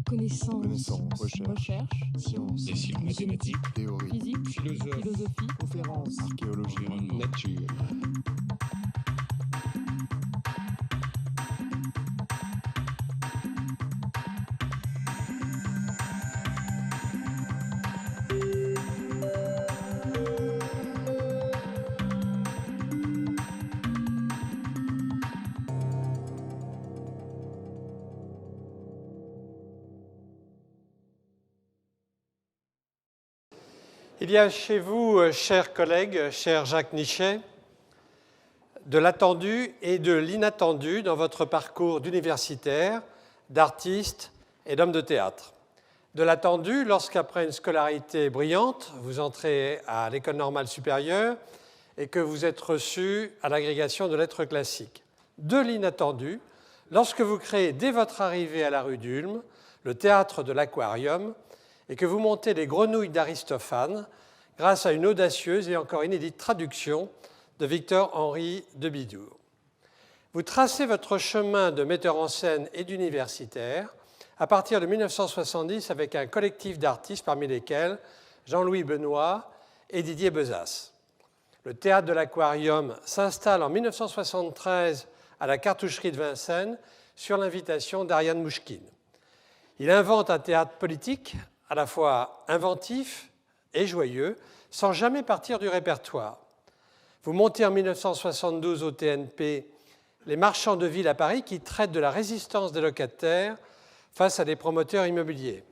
Connaissance, recherche, sciences, dessin mathématiques, théorie, physique, philosophie, conférence, archéologie, nature. Il y a chez vous, chers collègues, cher Jacques Nichet, de l'attendu et de l'inattendu dans votre parcours d'universitaire, d'artiste et d'homme de théâtre. De l'attendu lorsqu'après une scolarité brillante, vous entrez à l'École normale supérieure et que vous êtes reçu à l'agrégation de lettres classiques. De l'inattendu lorsque vous créez dès votre arrivée à la rue d'Ulm le théâtre de l'Aquarium et que vous montez les Grenouilles d'Aristophane grâce à une audacieuse et encore inédite traduction de Victor-Henri de Bidour. Vous tracez votre chemin de metteur en scène et d'universitaire à partir de 1970 avec un collectif d'artistes parmi lesquels Jean-Louis Benoît et Didier Bezas. Le théâtre de l'Aquarium s'installe en 1973 à la cartoucherie de Vincennes sur l'invitation d'Ariane Mouchkine. Il invente un théâtre politique à la fois inventif et joyeux, sans jamais partir du répertoire. Vous montez en 1972 au TNP Les Marchands de Ville à Paris qui traitent de la résistance des locataires face à des promoteurs immobiliers.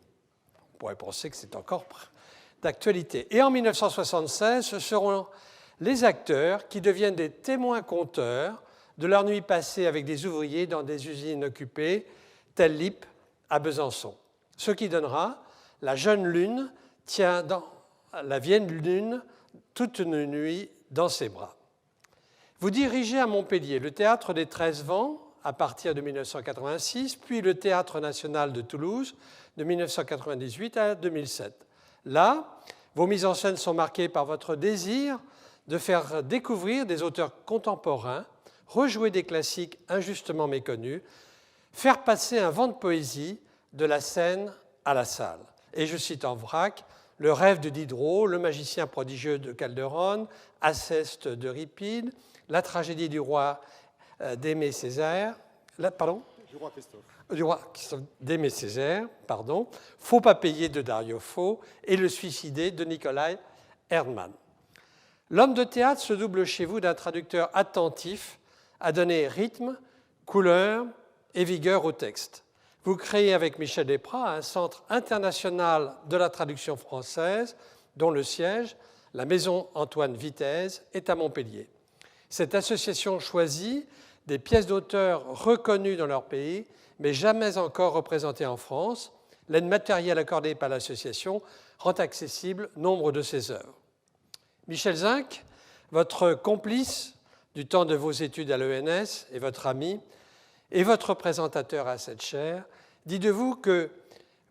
On pourrait penser que c'est encore d'actualité. Et en 1976, ce seront les acteurs qui deviennent des témoins-conteurs de leur nuit passée avec des ouvriers dans des usines occupées, telle LIP à Besançon. Ce qui donnera La jeune lune tient dans la vieille lune toute une nuit dans ses bras. Vous dirigez à Montpellier le théâtre des 13 Vents à partir de 1986, puis le Théâtre national de Toulouse de 1998 à 2007. Là, vos mises en scène sont marquées par votre désir de faire découvrir des auteurs contemporains, rejouer des classiques injustement méconnus, faire passer un vent de poésie de la scène à la salle. Et je cite en vrac Le rêve de Diderot, Le magicien prodigieux de Calderon, Alceste d'Euripide, La tragédie du roi d'Aimé Césaire, du roi Christophe d'Aimé Césaire, Faut pas payer de Dario Fo et Le suicidé de Nikolai Erdmann. L'homme de théâtre se double chez vous d'un traducteur attentif à donner rythme, couleur et vigueur au texte. Vous créez avec Michel Desprats un centre international de la traduction française dont le siège, la Maison Antoine Vitesse, est à Montpellier. Cette association choisit des pièces d'auteurs reconnues dans leur pays, mais jamais encore représentées en France. L'aide matérielle accordée par l'association rend accessible nombre de ses œuvres. Michel Zinc, votre complice du temps de vos études à l'ENS et votre ami, et votre présentateur à cette chaire, dit de vous que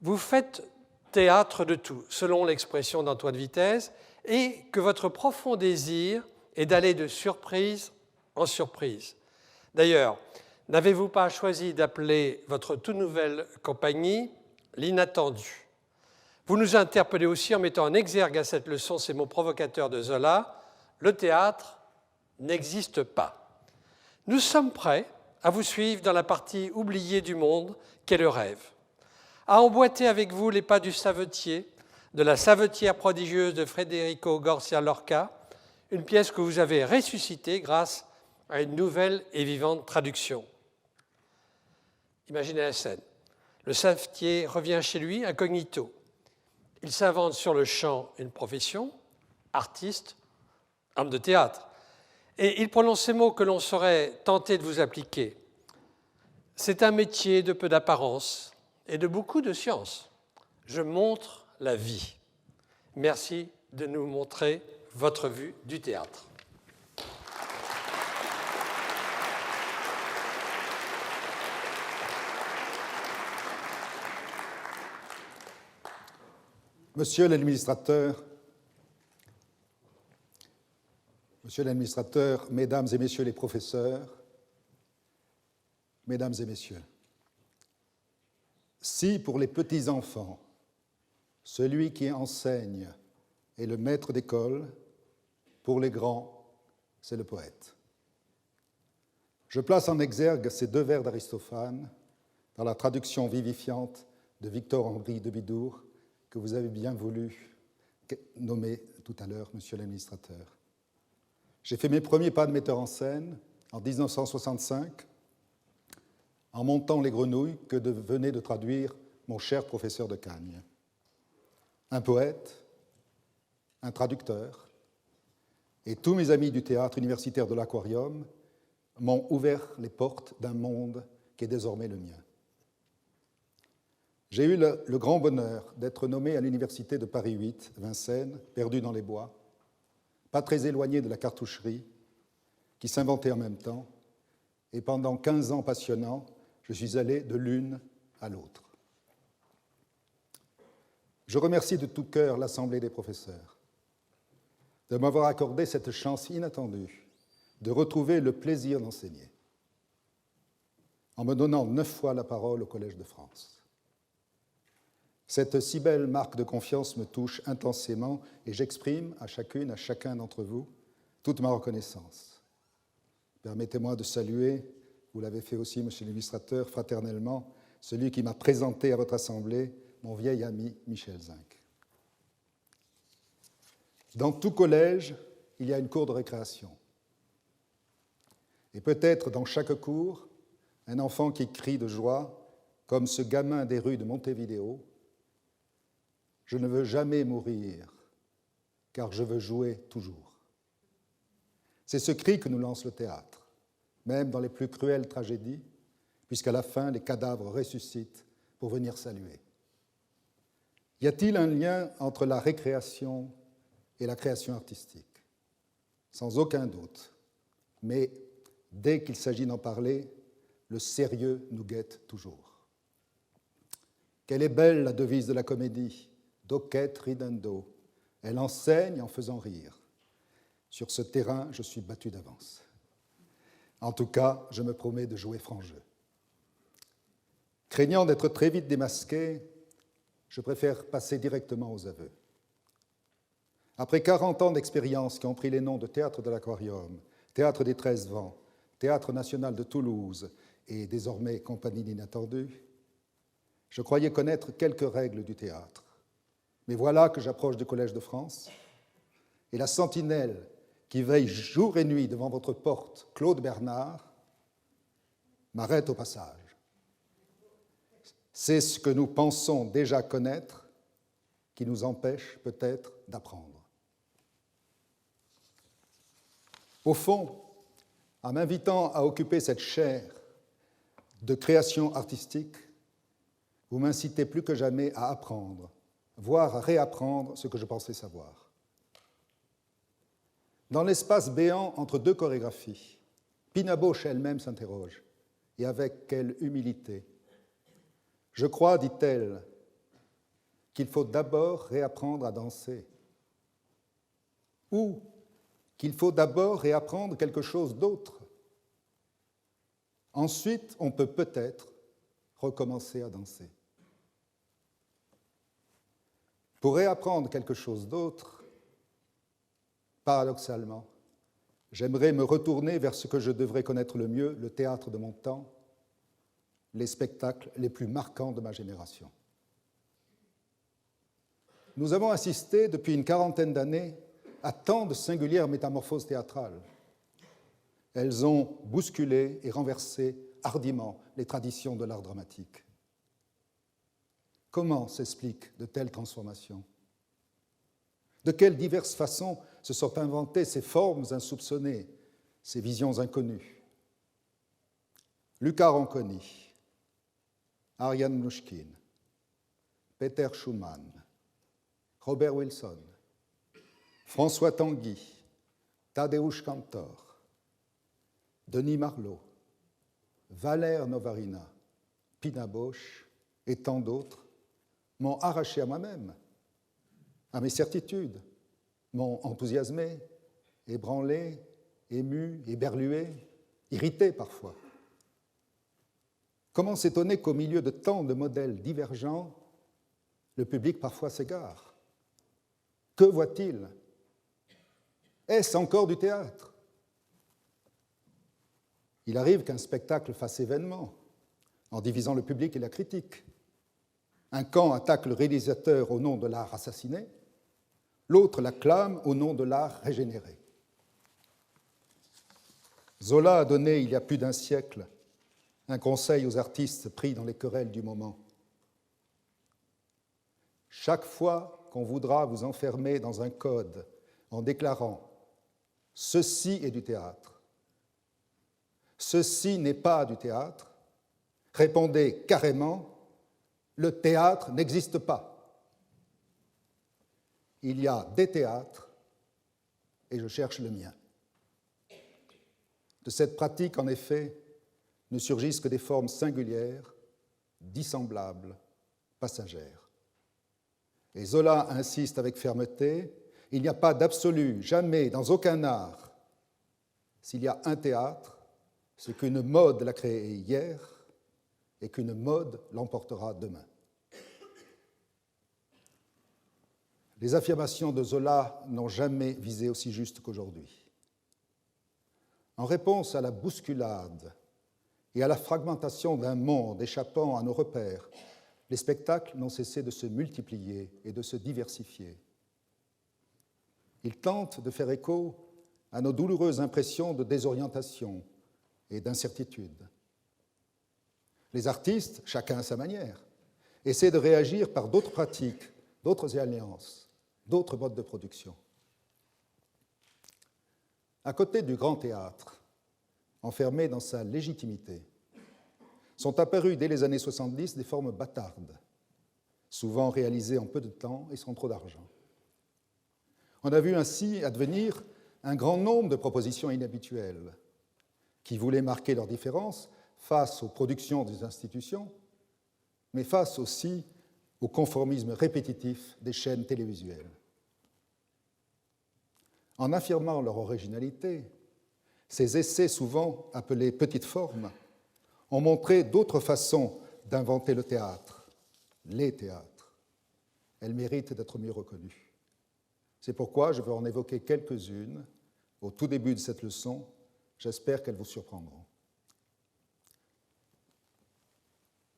vous faites théâtre de tout, selon l'expression d'Antoine Vitesse, et que votre profond désir est d'aller de surprise en surprise. D'ailleurs, n'avez-vous pas choisi d'appeler votre toute nouvelle compagnie l'inattendu? Vous nous interpellez aussi en mettant en exergue à cette leçon ces mots provocateurs de Zola, le théâtre n'existe pas. Nous sommes prêts à vous suivre dans la partie oubliée du monde qu'est le rêve, à emboîter avec vous les pas du savetier, de la savetière prodigieuse de Federico Garcia Lorca, une pièce que vous avez ressuscitée grâce à une nouvelle et vivante traduction. Imaginez la scène. Le savetier revient chez lui incognito. Il s'invente sur le champ une profession, artiste, homme de théâtre. Et il prononce ces mots que l'on serait tenté de vous appliquer. C'est un métier de peu d'apparence et de beaucoup de science. Je montre la vie. Merci de nous montrer votre vue du théâtre. Monsieur l'administrateur, Mesdames et Messieurs les professeurs, Mesdames et Messieurs, Si pour les petits-enfants, celui qui enseigne est le maître d'école, pour les grands, c'est le poète. Je place en exergue ces deux vers d'Aristophane dans la traduction vivifiante de Victor-Henri de Bidour, que vous avez bien voulu nommer tout à l'heure, monsieur l'administrateur. J'ai fait mes premiers pas de metteur en scène en 1965, en montant Les Grenouilles que venait de traduire mon cher professeur de Cagnes. Un poète, un traducteur, et tous mes amis du théâtre universitaire de l'Aquarium m'ont ouvert les portes d'un monde qui est désormais le mien. J'ai eu le grand bonheur d'être nommé à l'université de Paris 8, Vincennes, perdu dans les bois, pas très éloigné de la cartoucherie, qui s'inventait en même temps, et pendant 15 ans passionnants, je suis allé de l'une à l'autre. Je remercie de tout cœur l'Assemblée des professeurs de m'avoir accordé cette chance inattendue de retrouver le plaisir d'enseigner, en me donnant 9 fois la parole au Collège de France. Cette si belle marque de confiance me touche intensément et j'exprime à chacune, à chacun d'entre vous, toute ma reconnaissance. Permettez-moi de saluer, vous l'avez fait aussi, monsieur l'illustrateur, fraternellement, celui qui m'a présenté à votre assemblée, mon vieil ami Michel Zinc. Dans tout collège, il y a une cour de récréation. Et peut-être dans chaque cour, un enfant qui crie de joie, comme ce gamin des rues de Montevideo, « Je ne veux jamais mourir, car je veux jouer toujours ». C'est ce cri que nous lance le théâtre, même dans les plus cruelles tragédies, puisqu'à la fin, les cadavres ressuscitent pour venir saluer. Y a-t-il un lien entre la récréation et la création artistique? Sans aucun doute, mais dès qu'il s'agit d'en parler, le sérieux nous guette toujours. Quelle est belle la devise de la comédie, docet ridendo. Elle enseigne en faisant rire. Sur ce terrain, je suis battu d'avance. En tout cas, je me promets de jouer franc jeu. Craignant d'être très vite démasqué, je préfère passer directement aux aveux. Après 40 ans d'expérience qui ont pris les noms de Théâtre de l'Aquarium, Théâtre des 13 Vents, Théâtre national de Toulouse et désormais Compagnie d'Inattendu, je croyais connaître quelques règles du théâtre. Mais voilà que j'approche du Collège de France et la sentinelle qui veille jour et nuit devant votre porte, Claude Bernard, m'arrête au passage. C'est ce que nous pensons déjà connaître qui nous empêche peut-être d'apprendre. Au fond, en m'invitant à occuper cette chaire de création artistique, vous m'incitez plus que jamais à apprendre, voire à réapprendre ce que je pensais savoir. Dans l'espace béant entre deux chorégraphies, Pina Bausch elle-même s'interroge, et avec quelle humilité. Je crois, dit-elle, qu'il faut d'abord réapprendre à danser, ou qu'il faut d'abord réapprendre quelque chose d'autre. Ensuite, on peut peut-être recommencer à danser. Pour réapprendre quelque chose d'autre, paradoxalement, j'aimerais me retourner vers ce que je devrais connaître le mieux, le théâtre de mon temps, les spectacles les plus marquants de ma génération. Nous avons assisté depuis une quarantaine d'années à tant de singulières métamorphoses théâtrales. Elles ont bousculé et renversé hardiment les traditions de l'art dramatique. Comment s'expliquent de telles transformations? De quelles diverses façons se sont inventées ces formes insoupçonnées, ces visions inconnues? Luca Ronconi, Ariane Mnouchkine, Peter Schumann, Robert Wilson, François Tanguy, Tadeusz Kantor, Denis Marlot, Valère Novarina, Pina Bausch et tant d'autres m'ont arraché à moi-même, à mes certitudes, m'ont enthousiasmé, ébranlé, ému, éberlué, irrité parfois. Comment s'étonner qu'au milieu de tant de modèles divergents, le public parfois s'égare? Que voit-il? Est-ce encore du théâtre? Il arrive qu'un spectacle fasse événement en divisant le public et la critique. Un camp attaque le réalisateur au nom de l'art assassiné, l'autre l'acclame au nom de l'art régénéré. Zola a donné, il y a plus d'un siècle, un conseil aux artistes pris dans les querelles du moment. Chaque fois qu'on voudra vous enfermer dans un code en déclarant « ceci est du théâtre », « ceci n'est pas du théâtre », répondez carrément « le théâtre n'existe pas ». Il y a des théâtres et je cherche le mien. De cette pratique, en effet, ne surgissent que des formes singulières, dissemblables, passagères. Et Zola insiste avec fermeté, il n'y a pas d'absolu, jamais, dans aucun art. S'il y a un théâtre, c'est qu'une mode l'a créé hier et qu'une mode l'emportera demain. Les affirmations de Zola n'ont jamais visé aussi juste qu'aujourd'hui. En réponse à la bousculade et à la fragmentation d'un monde échappant à nos repères, les spectacles n'ont cessé de se multiplier et de se diversifier. Ils tentent de faire écho à nos douloureuses impressions de désorientation et d'incertitude. Les artistes, chacun à sa manière, essaient de réagir par d'autres pratiques, d'autres alliances, d'autres modes de production. À côté du grand théâtre, enfermé dans sa légitimité, sont apparues dès les années 70 des formes bâtardes, souvent réalisées en peu de temps et sans trop d'argent. On a vu ainsi advenir un grand nombre de propositions inhabituelles qui voulaient marquer leurs différences face aux productions des institutions, mais face aussi au conformisme répétitif des chaînes télévisuelles. En affirmant leur originalité, ces essais souvent appelés petites formes ont montré d'autres façons d'inventer le théâtre, les théâtres. Elles méritent d'être mieux reconnues. C'est pourquoi je veux en évoquer quelques-unes au tout début de cette leçon. J'espère qu'elles vous surprendront.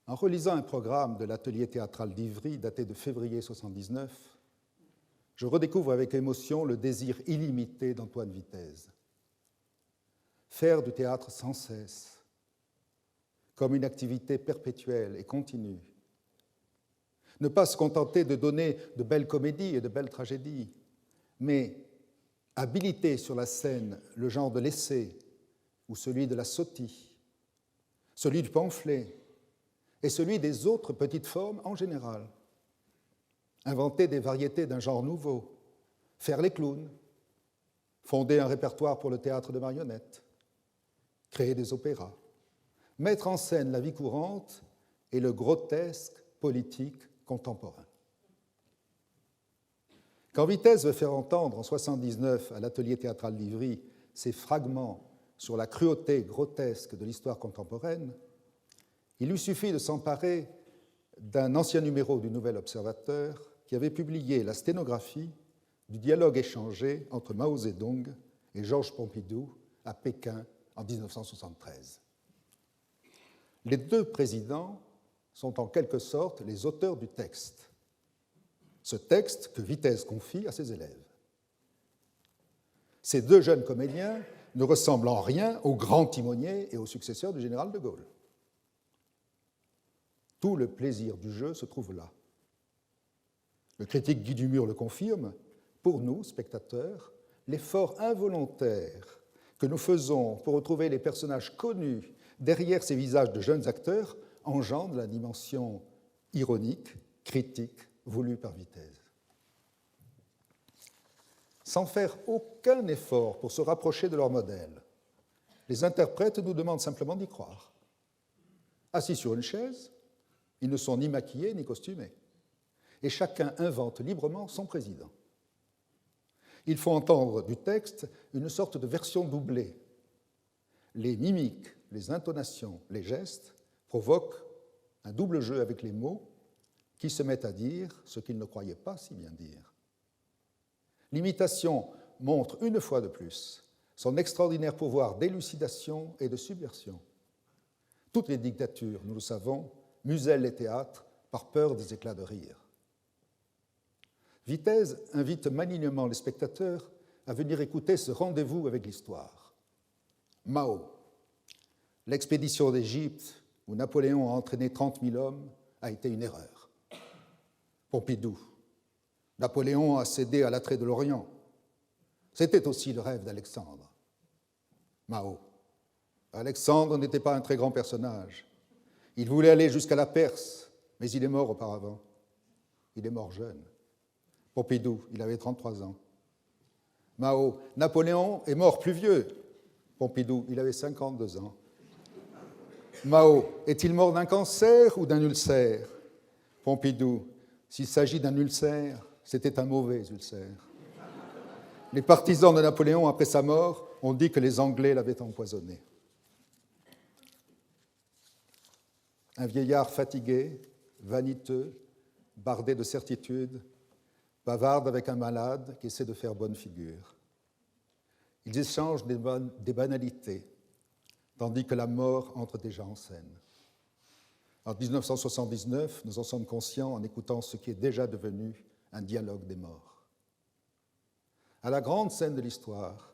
En relisant un programme de l'atelier théâtral d'Ivry daté de février 1979, je redécouvre avec émotion le désir illimité d'Antoine Vitez. Faire du théâtre sans cesse, comme une activité perpétuelle et continue. Ne pas se contenter de donner de belles comédies et de belles tragédies, mais habiliter sur la scène le genre de l'essai ou celui de la sotie, celui du pamphlet et celui des autres petites formes en général. Inventer des variétés d'un genre nouveau, faire les clowns, fonder un répertoire pour le théâtre de marionnettes, créer des opéras, mettre en scène la vie courante et le grotesque politique contemporain. Quand Vitez veut faire entendre en 1979 à l'atelier théâtral d'Ivry ces fragments sur la cruauté grotesque de l'histoire contemporaine, il lui suffit de s'emparer d'un ancien numéro du Nouvel Observateur qui avait publié la sténographie du dialogue échangé entre Mao Zedong et Georges Pompidou à Pékin en 1973. Les deux présidents sont en quelque sorte les auteurs du texte, ce texte que Vitez confie à ses élèves. Ces deux jeunes comédiens ne ressemblent en rien au grand timonier et au successeur du général de Gaulle. Tout le plaisir du jeu se trouve là. Le critique Guy Dumur le confirme, pour nous, spectateurs, l'effort involontaire que nous faisons pour retrouver les personnages connus derrière ces visages de jeunes acteurs engendre la dimension ironique, critique, voulue par Vitez. Sans faire aucun effort pour se rapprocher de leur modèle, les interprètes nous demandent simplement d'y croire. Assis sur une chaise, ils ne sont ni maquillés ni costumés, et chacun invente librement son président. Il faut entendre du texte une sorte de version doublée. Les mimiques, les intonations, les gestes provoque un double jeu avec les mots qui se mettent à dire ce qu'ils ne croyaient pas si bien dire. L'imitation montre une fois de plus son extraordinaire pouvoir d'élucidation et de subversion. Toutes les dictatures, nous le savons, musellent les théâtres par peur des éclats de rire. Vitez invite malignement les spectateurs à venir écouter ce rendez-vous avec l'histoire. Mao, l'expédition d'Égypte où Napoléon a entraîné 30 000 hommes a été une erreur. Pompidou, Napoléon a cédé à l'attrait de l'Orient. C'était aussi le rêve d'Alexandre. Mao, Alexandre n'était pas un très grand personnage. Il voulait aller jusqu'à la Perse, mais il est mort auparavant. Il est mort jeune. Pompidou, il avait 33 ans. Mao, Napoléon est mort plus vieux. Pompidou, il avait 52 ans. Mao, est-il mort d'un cancer ou d'un ulcère? Pompidou, s'il s'agit d'un ulcère, c'était un mauvais ulcère. Les partisans de Napoléon, après sa mort, ont dit que les Anglais l'avaient empoisonné. Un vieillard fatigué, vaniteux, bardé de certitudes, bavarde avec un malade qui essaie de faire bonne figure. Ils échangent des banalités, tandis que la mort entre déjà en scène. En 1979, nous en sommes conscients en écoutant ce qui est déjà devenu un dialogue des morts. À la grande scène de l'histoire,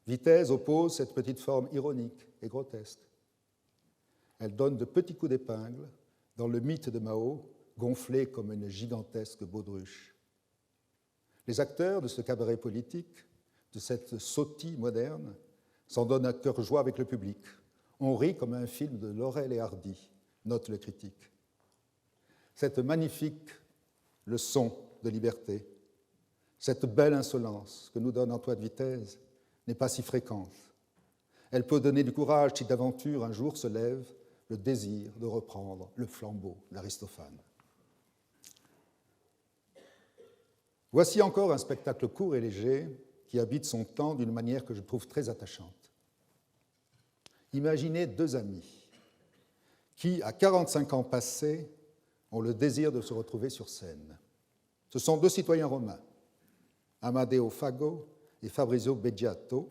Vitez oppose cette petite forme ironique et grotesque. Elle donne de petits coups d'épingle dans le mythe de Mao, gonflé comme une gigantesque baudruche. Les acteurs de ce cabaret politique, de cette sotie moderne, s'en donnent à cœur joie avec le public. On rit comme un film de Laurel et Hardy, note le critique. Cette magnifique leçon de liberté, cette belle insolence que nous donne Antoine Vitez n'est pas si fréquente. Elle peut donner du courage si d'aventure un jour se lève le désir de reprendre le flambeau d'Aristophane. Voici encore un spectacle court et léger qui habite son temps d'une manière que je trouve très attachante. Imaginez deux amis qui, à 45 ans passés, ont le désir de se retrouver sur scène. Ce sont deux citoyens romains, Amadeo Fago et Fabrizio Beggiato.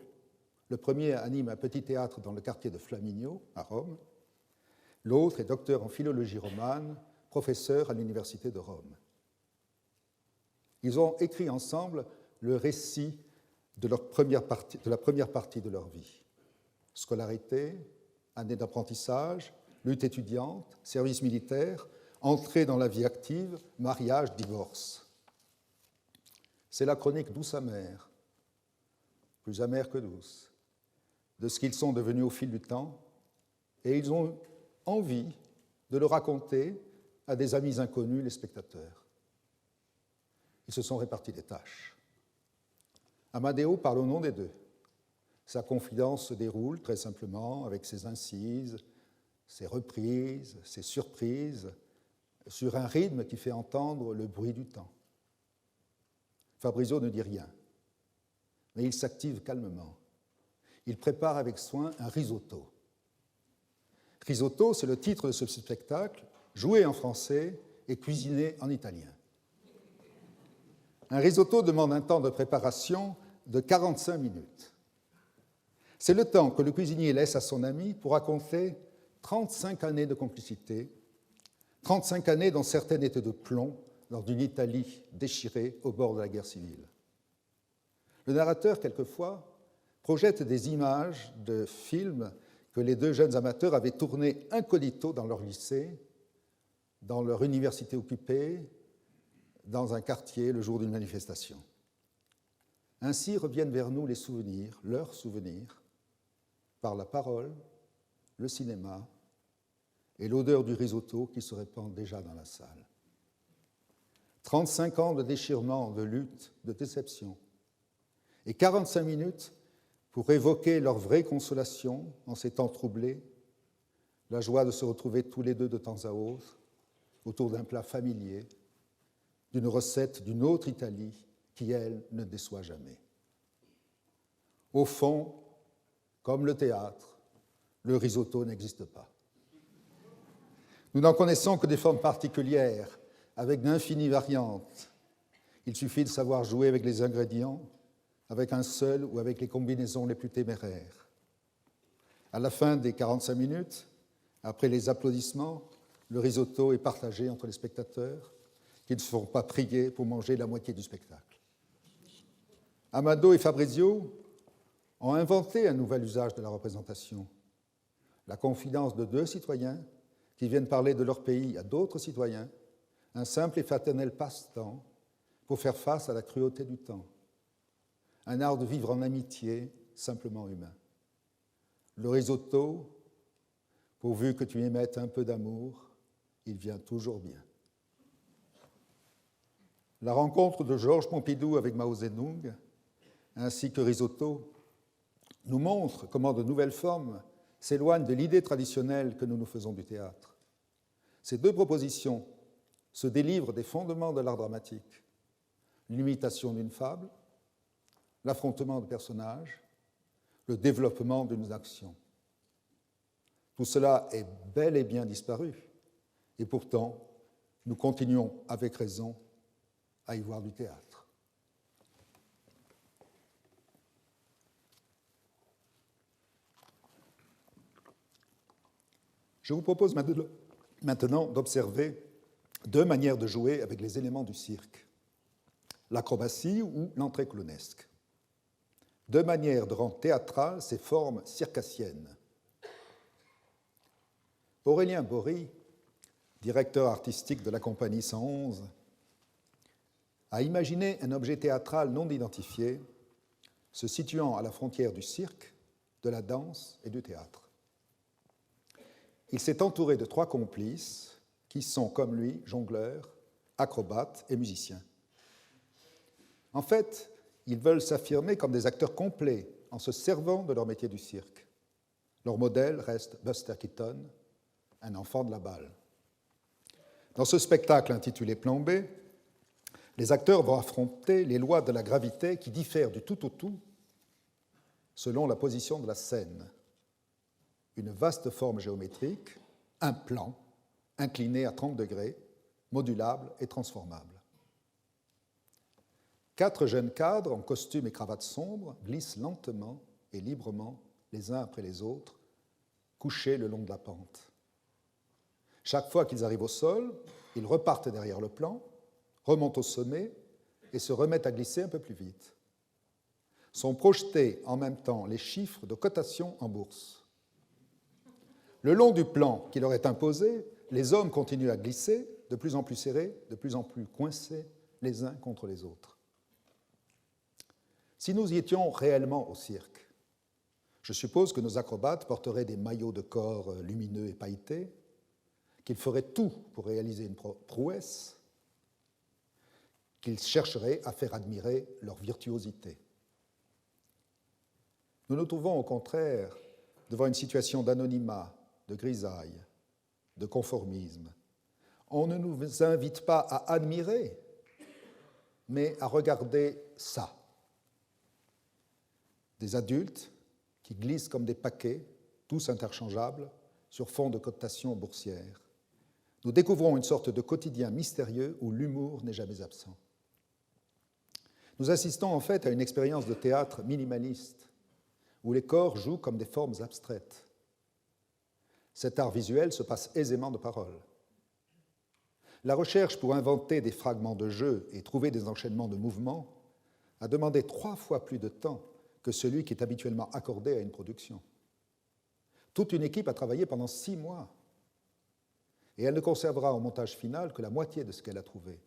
Le premier anime un petit théâtre dans le quartier de Flaminio, à Rome. L'autre est docteur en philologie romane, professeur à l'université de Rome. Ils ont écrit ensemble le récit de la première partie de leur vie. Scolarité, année d'apprentissage, lutte étudiante, service militaire, entrée dans la vie active, mariage, divorce. C'est la chronique douce amère, plus amère que douce, de ce qu'ils sont devenus au fil du temps, et ils ont envie de le raconter à des amis inconnus, les spectateurs. Ils se sont répartis les tâches. Amadeo parle au nom des deux. Sa confidence se déroule très simplement avec ses incises, ses reprises, ses surprises, sur un rythme qui fait entendre le bruit du temps. Fabrizio ne dit rien, mais il s'active calmement. Il prépare avec soin un risotto. Risotto, c'est le titre de ce spectacle, joué en français et cuisiné en italien. Un risotto demande un temps de préparation de 45 minutes. C'est le temps que le cuisinier laisse à son ami pour raconter 35 années de complicité, 35 années dont certaines étaient de plomb dans une Italie déchirée au bord de la guerre civile. Le narrateur, quelquefois, projette des images de films que les deux jeunes amateurs avaient tournés incognito dans leur lycée, dans leur université occupée, dans un quartier le jour d'une manifestation. Ainsi reviennent vers nous les souvenirs, leurs souvenirs, par la parole, le cinéma et l'odeur du risotto qui se répand déjà dans la salle. 35 ans de déchirement, de lutte, de déception, et 45 minutes pour évoquer leur vraie consolation en ces temps troublés, la joie de se retrouver tous les deux de temps à autre autour d'un plat familier, d'une recette d'une autre Italie qui, elle, ne déçoit jamais. Au fond, comme le théâtre, le risotto n'existe pas. Nous n'en connaissons que des formes particulières, avec d'infinies variantes. Il suffit de savoir jouer avec les ingrédients, avec un seul ou avec les combinaisons les plus téméraires. À la fin des 45 minutes, après les applaudissements, le risotto est partagé entre les spectateurs qui ne se font pas prier pour manger la moitié du spectacle. Amado et Fabrizio ont inventé un nouvel usage de la représentation, la confidence de deux citoyens qui viennent parler de leur pays à d'autres citoyens, un simple et fraternel passe-temps pour faire face à la cruauté du temps, un art de vivre en amitié simplement humain. Le risotto, pourvu que tu y mettes un peu d'amour, il vient toujours bien. La rencontre de Georges Pompidou avec Mao Zedong, ainsi que Risotto, nous montre comment de nouvelles formes s'éloignent de l'idée traditionnelle que nous nous faisons du théâtre. Ces deux propositions se délivrent des fondements de l'art dramatique, l'imitation d'une fable, l'affrontement de personnages, le développement d'une action. Tout cela est bel et bien disparu, et pourtant, nous continuons avec raison à y voir du théâtre. Je vous propose maintenant d'observer deux manières de jouer avec les éléments du cirque, l'acrobatie ou l'entrée clownesque. Deux manières de rendre théâtrales ces formes circassiennes. Aurélien Bory, directeur artistique de la Compagnie 111, a imaginé un objet théâtral non identifié se situant à la frontière du cirque, de la danse et du théâtre. Il s'est entouré de 3 complices qui sont, comme lui, jongleurs, acrobates et musiciens. En fait, ils veulent s'affirmer comme des acteurs complets en se servant de leur métier du cirque. Leur modèle reste Buster Keaton, un enfant de la balle. Dans ce spectacle intitulé Plan B, les acteurs vont affronter les lois de la gravité qui diffèrent du tout au tout selon la position de la scène. Une vaste forme géométrique, un plan, incliné à 30 degrés, modulable et transformable. 4 jeunes cadres en costume et cravate sombre glissent lentement et librement, les uns après les autres, couchés le long de la pente. Chaque fois qu'ils arrivent au sol, ils repartent derrière le plan, remontent au sommet et se remettent à glisser un peu plus vite. Sont projetés en même temps les chiffres de cotation en bourse. Le long du plan qui leur est imposé, les hommes continuent à glisser, de plus en plus serrés, de plus en plus coincés les uns contre les autres. Si nous y étions réellement au cirque, je suppose que nos acrobates porteraient des maillots de corps lumineux et pailletés, qu'ils feraient tout pour réaliser une prouesse, qu'ils chercheraient à faire admirer leur virtuosité. Nous nous trouvons au contraire devant une situation d'anonymat, de grisaille, de conformisme. On ne nous invite pas à admirer, mais à regarder ça. Des adultes qui glissent comme des paquets, tous interchangeables, sur fond de cotation boursière. Nous découvrons une sorte de quotidien mystérieux où l'humour n'est jamais absent. Nous assistons en fait à une expérience de théâtre minimaliste, où les corps jouent comme des formes abstraites. Cet art visuel se passe aisément de paroles. La recherche pour inventer des fragments de jeu et trouver des enchaînements de mouvements a demandé 3 fois plus de temps que celui qui est habituellement accordé à une production. Toute une équipe a travaillé pendant 6 mois et elle ne conservera au montage final que la moitié de ce qu'elle a trouvé.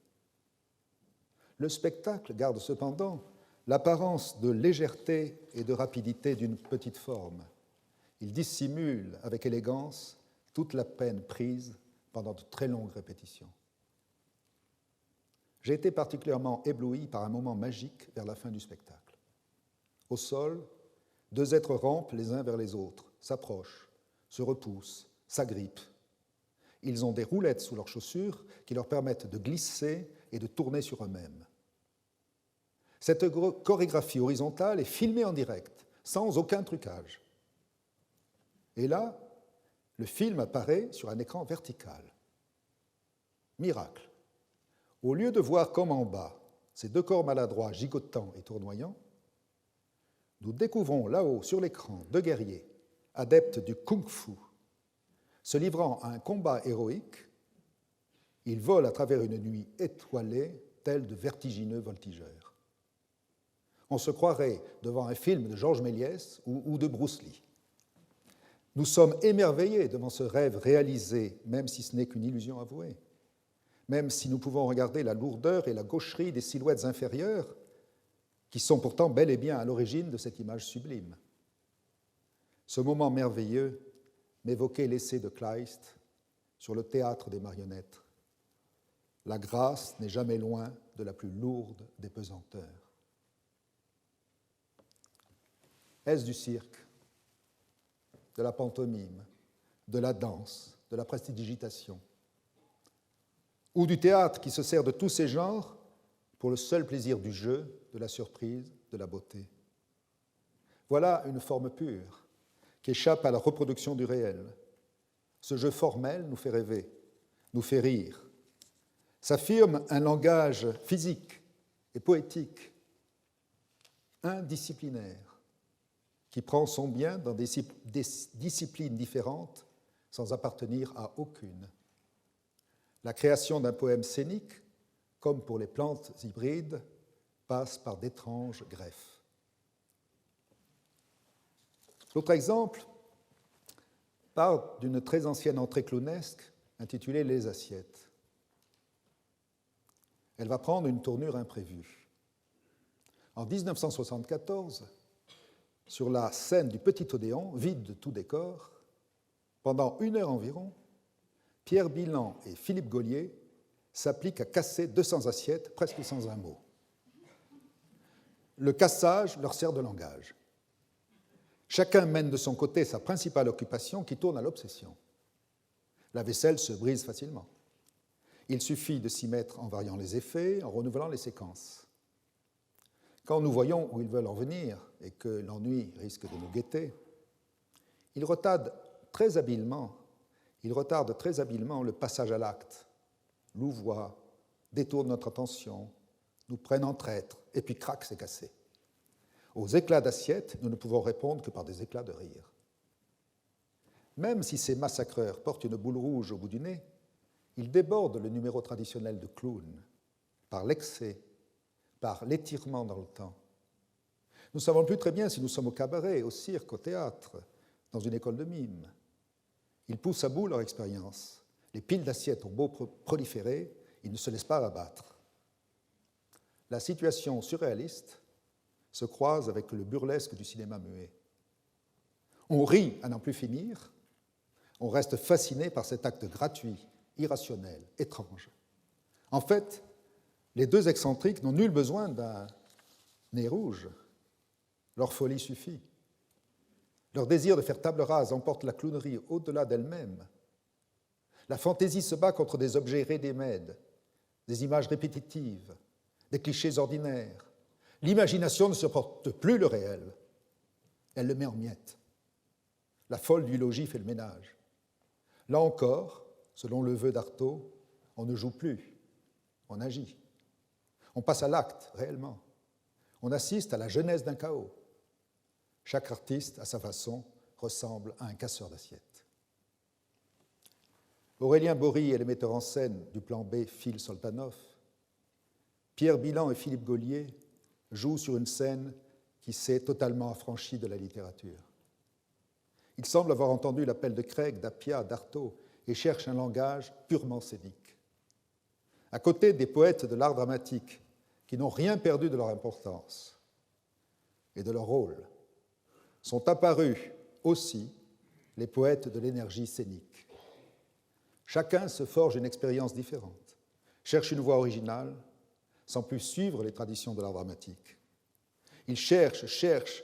Le spectacle garde cependant l'apparence de légèreté et de rapidité d'une petite forme. Il dissimule avec élégance toute la peine prise pendant de très longues répétitions. J'ai été particulièrement ébloui par un moment magique vers la fin du spectacle. Au sol, 2 êtres rampent les uns vers les autres, s'approchent, se repoussent, s'agrippent. Ils ont des roulettes sous leurs chaussures qui leur permettent de glisser et de tourner sur eux-mêmes. Cette chorégraphie horizontale est filmée en direct, sans aucun trucage. Et là, le film apparaît sur un écran vertical. Miracle. Au lieu de voir comme en bas ces deux corps maladroits gigotants et tournoyants, nous découvrons là-haut sur l'écran deux guerriers, adeptes du kung-fu, se livrant à un combat héroïque. Ils volent à travers une nuit étoilée, tels de vertigineux voltigeurs. On se croirait devant un film de Georges Méliès ou de Bruce Lee. Nous sommes émerveillés devant ce rêve réalisé, même si ce n'est qu'une illusion avouée, même si nous pouvons regarder la lourdeur et la gaucherie des silhouettes inférieures, qui sont pourtant bel et bien à l'origine de cette image sublime. Ce moment merveilleux m'évoquait l'essai de Kleist sur le théâtre des marionnettes. La grâce n'est jamais loin de la plus lourde des pesanteurs. Est-ce du cirque, de la pantomime, de la danse, de la prestidigitation, ou du théâtre qui se sert de tous ces genres pour le seul plaisir du jeu, de la surprise, de la beauté? Voilà une forme pure qui échappe à la reproduction du réel. Ce jeu formel nous fait rêver, nous fait rire, s'affirme un langage physique et poétique, indisciplinaire, qui prend son bien dans des disciplines différentes sans appartenir à aucune. La création d'un poème scénique, comme pour les plantes hybrides, passe par d'étranges greffes. L'autre exemple part d'une très ancienne entrée clownesque intitulée « Les assiettes ». Elle va prendre une tournure imprévue. En 1974, sur la scène du Petit Odéon, vide de tout décor, pendant 1 heure environ, Pierre Bilan et Philippe Gaulier s'appliquent à casser 200 assiettes presque sans un mot. Le cassage leur sert de langage. Chacun mène de son côté sa principale occupation qui tourne à l'obsession. La vaisselle se brise facilement. Il suffit de s'y mettre en variant les effets, en renouvelant les séquences. Quand nous voyons où ils veulent en venir et que l'ennui risque de nous guetter, ils retardent très habilement le passage à l'acte, louvoient, détournent notre attention, nous prennent en traître, et puis crac, c'est cassé. Aux éclats d'assiette, nous ne pouvons répondre que par des éclats de rire. Même si ces massacreurs portent une boule rouge au bout du nez, ils débordent le numéro traditionnel de clown par l'excès, par l'étirement dans le temps. Nous ne savons plus très bien si nous sommes au cabaret, au cirque, au théâtre, dans une école de mime. Ils poussent à bout leur expérience. Les piles d'assiettes ont beau proliférer, ils ne se laissent pas abattre. La situation surréaliste se croise avec le burlesque du cinéma muet. On rit à n'en plus finir, on reste fasciné par cet acte gratuit, irrationnel, étrange. En fait, les deux excentriques n'ont nul besoin d'un nez rouge. Leur folie suffit. Leur désir de faire table rase emporte la clownerie au-delà d'elle-même. La fantaisie se bat contre des objets ready-made, des images répétitives, des clichés ordinaires. L'imagination ne supporte plus le réel. Elle le met en miettes. La folle du logis fait le ménage. Là encore, selon le vœu d'Artaud, on ne joue plus, on agit. On passe à l'acte, réellement. On assiste à la genèse d'un chaos. Chaque artiste, à sa façon, ressemble à un casseur d'assiettes. Aurélien Bory est le metteur en scène du plan B Phil Soltanov. Pierre Bilan et Philippe Gaulier jouent sur une scène qui s'est totalement affranchie de la littérature. Ils semblent avoir entendu l'appel de Craig, d'Appia, d'Artaud et cherchent un langage purement scénique. À côté des poètes de l'art dramatique qui n'ont rien perdu de leur importance et de leur rôle, sont apparus aussi les poètes de l'énergie scénique. Chacun se forge une expérience différente, cherche une voie originale, sans plus suivre les traditions de l'art dramatique. Il cherche,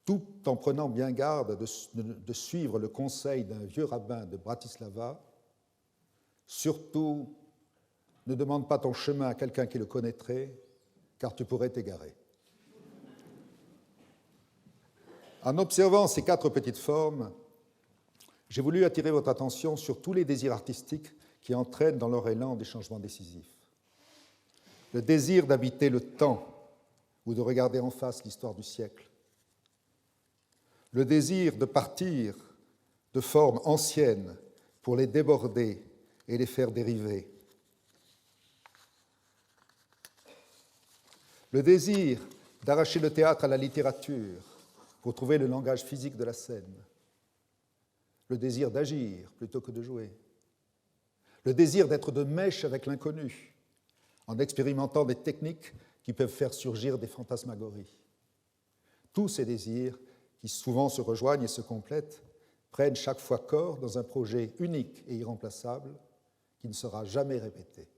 tout en prenant bien garde de suivre le conseil d'un vieux rabbin de Bratislava, surtout, ne demande pas ton chemin à quelqu'un qui le connaîtrait, car tu pourrais t'égarer. En observant ces 4 petites formes, j'ai voulu attirer votre attention sur tous les désirs artistiques qui entraînent dans leur élan des changements décisifs. Le désir d'habiter le temps ou de regarder en face l'histoire du siècle. Le désir de partir de formes anciennes pour les déborder et les faire dériver. Le désir d'arracher le théâtre à la littérature pour trouver le langage physique de la scène. Le désir d'agir plutôt que de jouer. Le désir d'être de mèche avec l'inconnu, en expérimentant des techniques qui peuvent faire surgir des fantasmagories. Tous ces désirs, qui souvent se rejoignent et se complètent, prennent chaque fois corps dans un projet unique et irremplaçable qui ne sera jamais répété.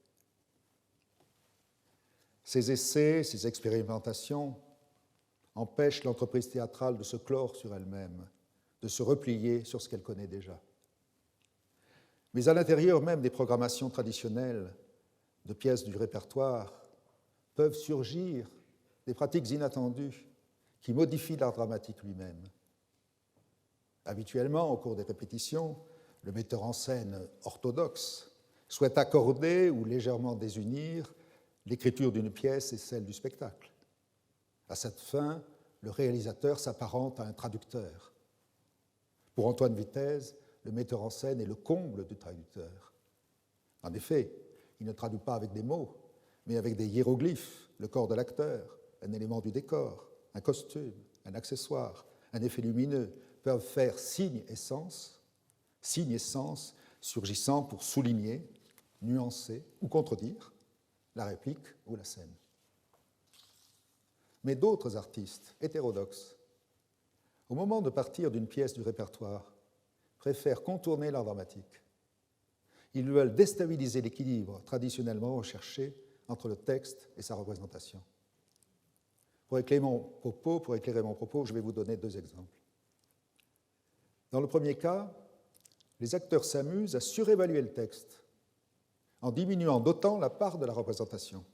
Ces essais, ces expérimentations empêchent l'entreprise théâtrale de se clore sur elle-même, de se replier sur ce qu'elle connaît déjà. Mais à l'intérieur même des programmations traditionnelles de pièces du répertoire peuvent surgir des pratiques inattendues qui modifient l'art dramatique lui-même. Habituellement, au cours des répétitions, le metteur en scène orthodoxe souhaite accorder ou légèrement désunir l'écriture d'une pièce et celle du spectacle. À cette fin, le réalisateur s'apparente à un traducteur. Pour Antoine Vitez, le metteur en scène est le comble du traducteur. En effet, il ne traduit pas avec des mots, mais avec des hiéroglyphes, le corps de l'acteur, un élément du décor, un costume, un accessoire, un effet lumineux, peuvent faire signe et sens surgissant pour souligner, nuancer ou contredire la réplique ou la scène. Mais d'autres artistes hétérodoxes, au moment de partir d'une pièce du répertoire, préfèrent contourner l'art dramatique. Ils veulent déstabiliser l'équilibre traditionnellement recherché entre le texte et sa représentation. Pour éclairer mon propos, je vais vous donner deux exemples. Dans le premier cas, les acteurs s'amusent à surévaluer le texte en diminuant d'autant la part de la représentation.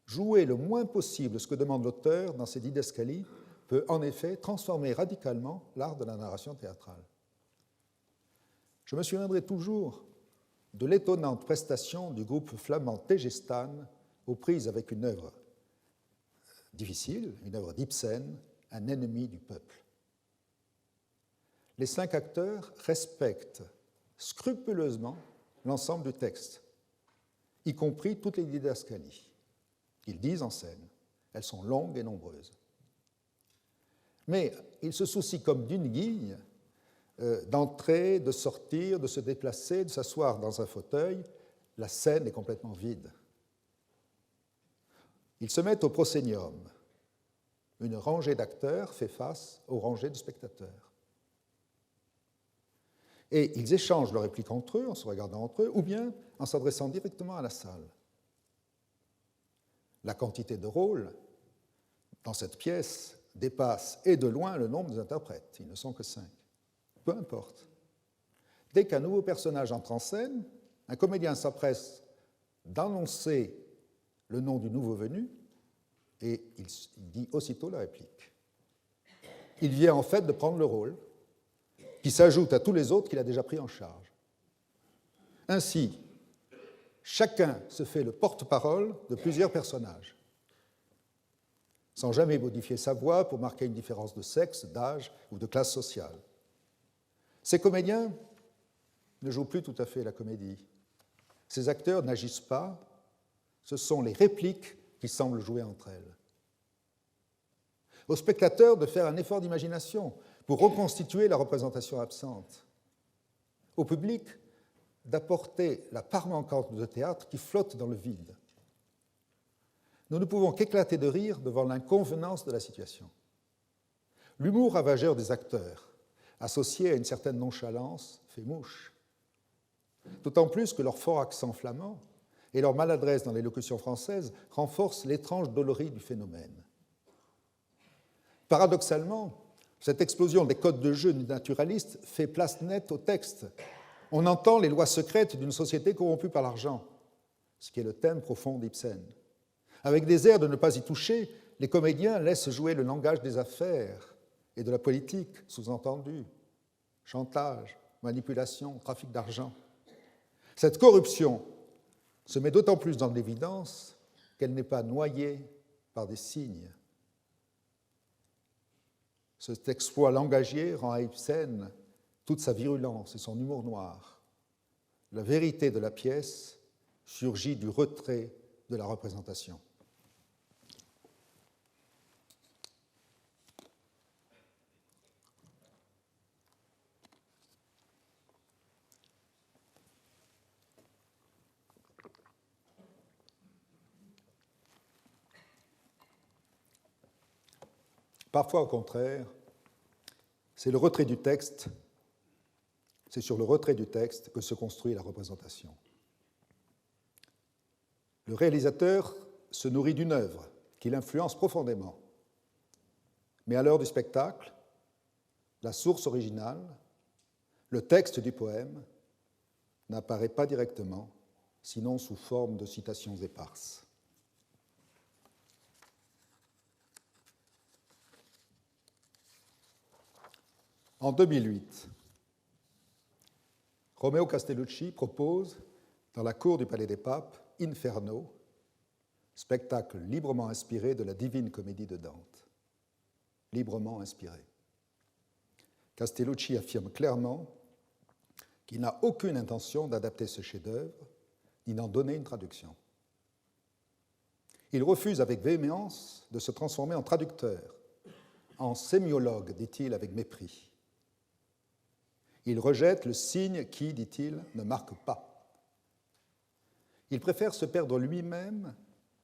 Jouer le moins possible ce que demande l'auteur dans ses didascalies peut en effet transformer radicalement l'art de la narration théâtrale. Je me souviendrai toujours de l'étonnante prestation du groupe flamand Tegestan aux prises avec une œuvre difficile, une œuvre d'Ibsen, Un ennemi du peuple. Les 5 acteurs respectent scrupuleusement l'ensemble du texte, y compris toutes les didascalies. Ils disent en scène, elles sont longues et nombreuses. Mais ils se soucient comme d'une guille d'entrer, de sortir, de se déplacer, de s'asseoir dans un fauteuil. La scène est complètement vide. Ils se mettent au proscénium. Une rangée d'acteurs fait face aux rangées de spectateurs. Et ils échangent leurs répliques entre eux, en se regardant entre eux, ou bien en s'adressant directement à la salle. La quantité de rôles dans cette pièce dépasse et de loin le nombre des interprètes. Ils ne sont que 5. Peu importe. Dès qu'un nouveau personnage entre en scène, un comédien s'empresse d'annoncer le nom du nouveau venu et il dit aussitôt la réplique. Il vient en fait de prendre le rôle qui s'ajoute à tous les autres qu'il a déjà pris en charge. Ainsi, chacun se fait le porte-parole de plusieurs personnages, sans jamais modifier sa voix pour marquer une différence de sexe, d'âge ou de classe sociale. Ces comédiens ne jouent plus tout à fait la comédie. Ces acteurs n'agissent pas, ce sont les répliques qui semblent jouer entre elles. Aux spectateurs de faire un effort d'imagination pour reconstituer la représentation absente. Au public d'apporter la part manquante de théâtre qui flotte dans le vide. Nous ne pouvons qu'éclater de rire devant l'inconvenance de la situation. L'humour ravageur des acteurs, associé à une certaine nonchalance, fait mouche. D'autant plus que leur fort accent flamand et leur maladresse dans l'élocution française renforcent l'étrange dolorie du phénomène. Paradoxalement, cette explosion des codes de jeu naturalistes fait place nette au texte. On entend les lois secrètes d'une société corrompue par l'argent, ce qui est le thème profond d'Ibsen. Avec des airs de ne pas y toucher, les comédiens laissent jouer le langage des affaires et de la politique, sous-entendu, chantage, manipulation, trafic d'argent. Cette corruption se met d'autant plus dans l'évidence qu'elle n'est pas noyée par des signes. Cet exploit langagier rend à Ibsen toute sa virulence et son humour noir. La vérité de la pièce surgit du retrait de la représentation. Parfois, au contraire, c'est sur le retrait du texte que se construit la représentation. Le réalisateur se nourrit d'une œuvre qui l'influence profondément. Mais à l'heure du spectacle, la source originale, le texte du poème, n'apparaît pas directement, sinon sous forme de citations éparses. En 2008, Romeo Castellucci propose, dans la cour du Palais des Papes, Inferno, spectacle librement inspiré de la Divine Comédie de Dante. Librement inspiré. Castellucci affirme clairement qu'il n'a aucune intention d'adapter ce chef-d'œuvre, ni d'en donner une traduction. Il refuse avec véhémence de se transformer en traducteur, en sémiologue, dit-il avec mépris. Il rejette le signe qui, dit-il, ne marque pas. Il préfère se perdre lui-même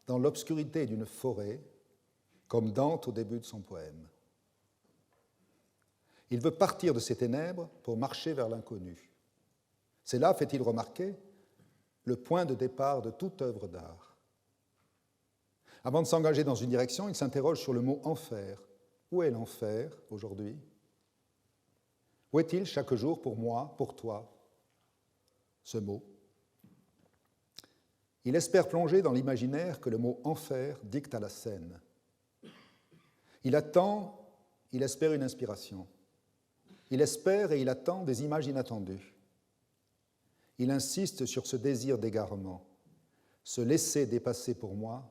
dans l'obscurité d'une forêt, comme Dante au début de son poème. Il veut partir de ces ténèbres pour marcher vers l'inconnu. C'est là, fait-il remarquer, le point de départ de toute œuvre d'art. Avant de s'engager dans une direction, il s'interroge sur le mot « enfer ». Où est l'enfer aujourd'hui ? Où est-il chaque jour pour moi, pour toi, ce mot ? Il espère plonger dans l'imaginaire que le mot « enfer » dicte à la scène. Il attend, il espère une inspiration. Il espère et il attend des images inattendues. Il insiste sur ce désir d'égarement. Se laisser dépasser pour moi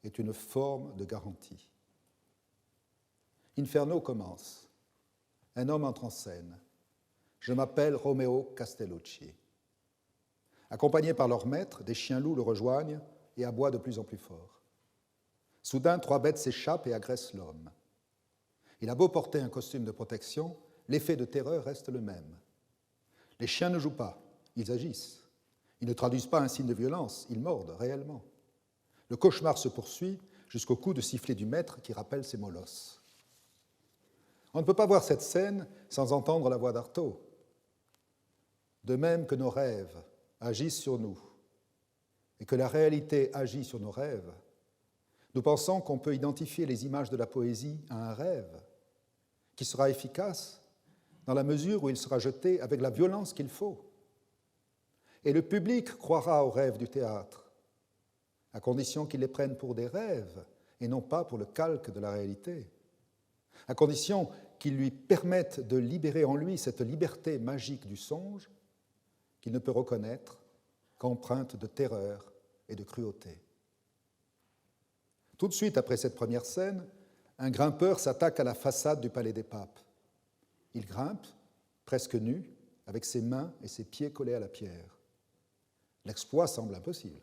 est une forme de garantie. Inferno commence. Un homme entre en scène. Je m'appelle Romeo Castellucci. Accompagné par leur maître, des chiens loups le rejoignent et aboient de plus en plus fort. Soudain, 3 bêtes s'échappent et agressent l'homme. Il a beau porter un costume de protection, l'effet de terreur reste le même. Les chiens ne jouent pas, ils agissent. Ils ne traduisent pas un signe de violence, ils mordent réellement. Le cauchemar se poursuit jusqu'au coup de sifflet du maître qui rappelle ses molosses. On ne peut pas voir cette scène sans entendre la voix d'Artaud. De même que nos rêves agissent sur nous et que la réalité agit sur nos rêves, nous pensons qu'on peut identifier les images de la poésie à un rêve qui sera efficace dans la mesure où il sera jeté avec la violence qu'il faut. Et le public croira aux rêves du théâtre, à condition qu'il les prenne pour des rêves et non pas pour le calque de la réalité, à condition qu'ils lui permettent de libérer en lui cette liberté magique du songe qu'il ne peut reconnaître qu'empreinte de terreur et de cruauté. Tout de suite après cette première scène, un grimpeur s'attaque à la façade du Palais des Papes. Il grimpe, presque nu, avec ses mains et ses pieds collés à la pierre. L'exploit semble impossible.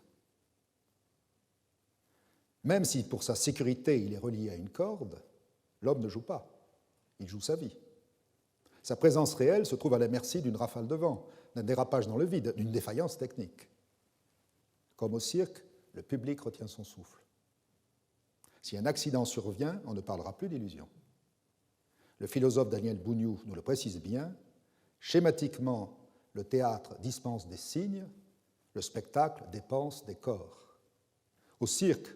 Même si pour sa sécurité il est relié à une corde, l'homme ne joue pas, il joue sa vie. Sa présence réelle se trouve à la merci d'une rafale de vent, d'un dérapage dans le vide, d'une défaillance technique. Comme au cirque, le public retient son souffle. Si un accident survient, on ne parlera plus d'illusion. Le philosophe Daniel Bougnoux nous le précise bien, schématiquement, le théâtre dispense des signes, le spectacle dépense des corps. Au cirque,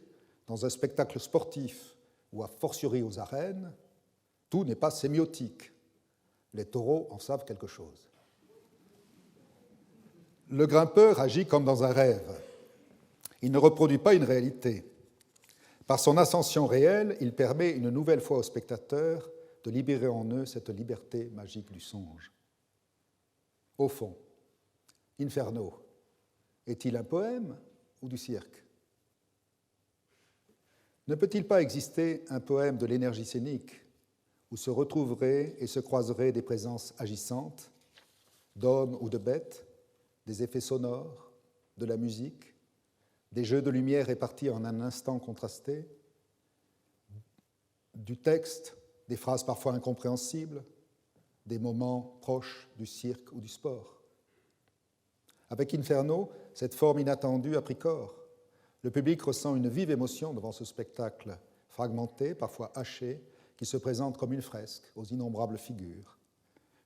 dans un spectacle sportif ou a fortiori aux arènes, tout n'est pas sémiotique. Les taureaux en savent quelque chose. Le grimpeur agit comme dans un rêve. Il ne reproduit pas une réalité. Par son ascension réelle, il permet une nouvelle fois aux spectateurs de libérer en eux cette liberté magique du songe. Au fond, Inferno, Est-il un poème ou du cirque? Ne peut-il pas exister un poème de l'énergie scénique où se retrouveraient et se croiseraient des présences agissantes, d'hommes ou de bêtes, des effets sonores, de la musique, des jeux de lumière répartis en un instant contrasté, du texte, des phrases parfois incompréhensibles, des moments proches du cirque ou du sport? Avec Inferno, cette forme inattendue a pris corps. Le public ressent une vive émotion devant ce spectacle fragmenté, parfois haché, qui se présente comme une fresque aux innombrables figures.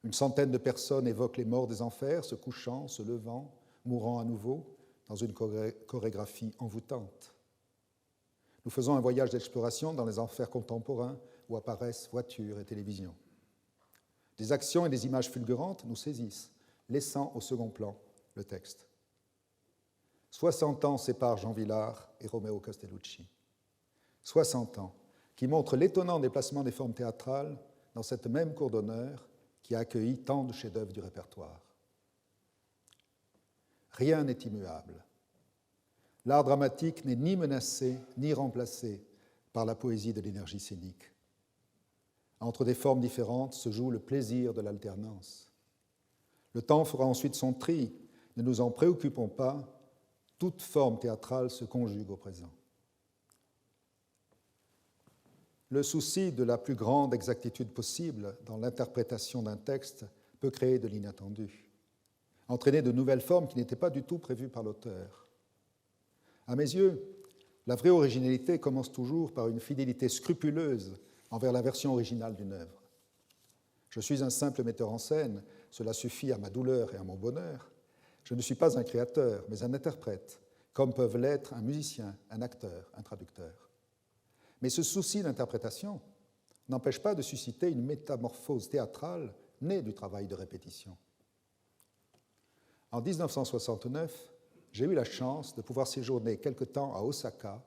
Une centaine de personnes évoquent les morts des enfers, se couchant, se levant, mourant à nouveau, dans une chorégraphie envoûtante. Nous faisons un voyage d'exploration dans les enfers contemporains où apparaissent voitures et télévisions. Des actions et des images fulgurantes nous saisissent, laissant au second plan le texte. 60 ans séparent Jean Vilar et Romeo Castellucci. 60 ans qui montrent l'étonnant déplacement des formes théâtrales dans cette même cour d'honneur qui a accueilli tant de chefs-d'œuvre du répertoire. Rien n'est immuable. L'art dramatique n'est ni menacé ni remplacé par la poésie de l'énergie scénique. Entre des formes différentes se joue le plaisir de l'alternance. Le temps fera ensuite son tri. Ne nous en préoccupons pas, toute forme théâtrale se conjugue au présent. Le souci de la plus grande exactitude possible dans l'interprétation d'un texte peut créer de l'inattendu, entraîner de nouvelles formes qui n'étaient pas du tout prévues par l'auteur. À mes yeux, la vraie originalité commence toujours par une fidélité scrupuleuse envers la version originale d'une œuvre. Je suis un simple metteur en scène, cela suffit à ma douleur et à mon bonheur. Je ne suis pas un créateur, mais un interprète, comme peuvent l'être un musicien, un acteur, un traducteur. Mais ce souci d'interprétation n'empêche pas de susciter une métamorphose théâtrale née du travail de répétition. En 1969, j'ai eu la chance de pouvoir séjourner quelque temps à Osaka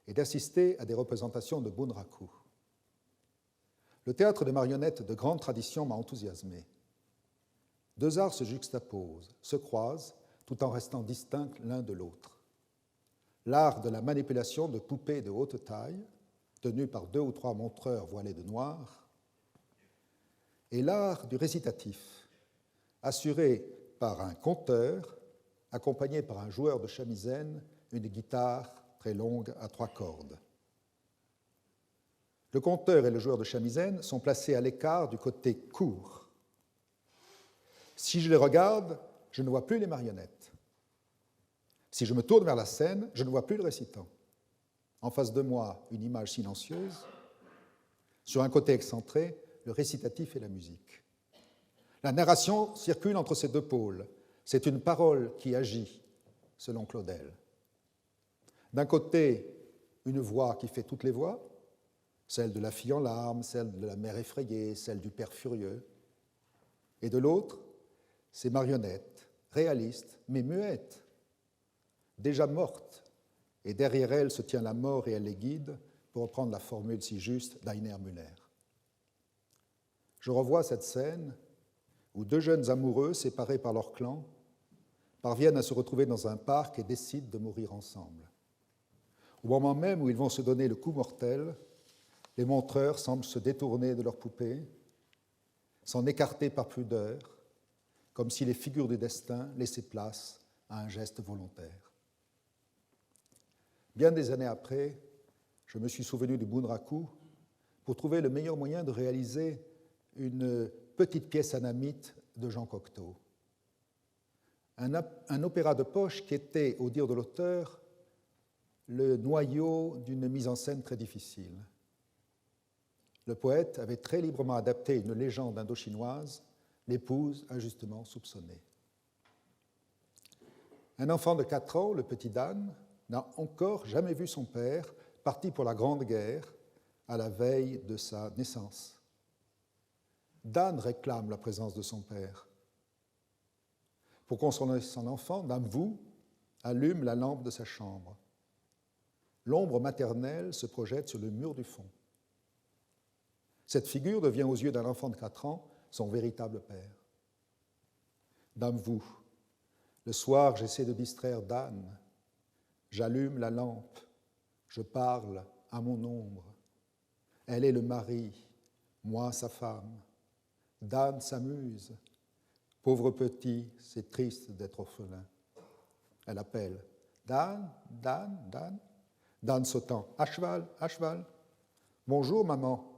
et d'assister à des représentations de Bunraku. Le théâtre de marionnettes de grande tradition m'a enthousiasmé. Deux arts se juxtaposent, se croisent, tout en restant distincts l'un de l'autre. L'art de la manipulation de poupées de haute taille, tenues par 2 ou 3 montreurs voilés de noir, et l'art du récitatif, assuré par un conteur, accompagné par un joueur de shamisen, une guitare très longue à 3 cordes. Le conteur et le joueur de shamisen sont placés à l'écart du côté court. Si je les regarde, je ne vois plus les marionnettes. Si je me tourne vers la scène, je ne vois plus le récitant. En face de moi, une image silencieuse. Sur un côté excentré, le récitatif et la musique. La narration circule entre ces deux pôles. C'est une parole qui agit, selon Claudel. D'un côté, une voix qui fait toutes les voix, celle de la fille en larmes, celle de la mère effrayée, celle du père furieux. Et de l'autre, ces marionnettes, réalistes, mais muettes, déjà mortes, et derrière elles se tient la mort et elle les guide, pour reprendre la formule si juste d'Heiner Müller. Je revois cette scène où 2 jeunes amoureux, séparés par leur clan, parviennent à se retrouver dans un parc et décident de mourir ensemble. Au moment même où ils vont se donner le coup mortel, les montreurs semblent se détourner de leurs poupées, s'en écarter par pudeur, comme si les figures du destin laissaient place à un geste volontaire. Bien des années après, je me suis souvenu du Bunraku pour trouver le meilleur moyen de réaliser une petite pièce anamite de Jean Cocteau. Un opéra de poche qui était, au dire de l'auteur, le noyau d'une mise en scène très difficile. Le poète avait très librement adapté une légende indo-chinoise, l'épouse injustement soupçonnée. Un enfant de 4 ans, le petit Dan, n'a encore jamais vu son père, parti pour la Grande Guerre, à la veille de sa naissance. Dan réclame la présence de son père. Pour consoler son enfant, Namvu allume la lampe de sa chambre. L'ombre maternelle se projette sur le mur du fond. Cette figure devient aux yeux d'un enfant de 4 ans son véritable père. Namvu, Le soir, j'essaie de distraire Dan. J'allume la lampe. Je parle à mon ombre. Elle est le mari, moi sa femme. Dan s'amuse. Pauvre petit, c'est triste d'être orphelin. Elle appelle. Dan, Dan, Dan. Dan sautant. À cheval, à cheval. Bonjour, maman.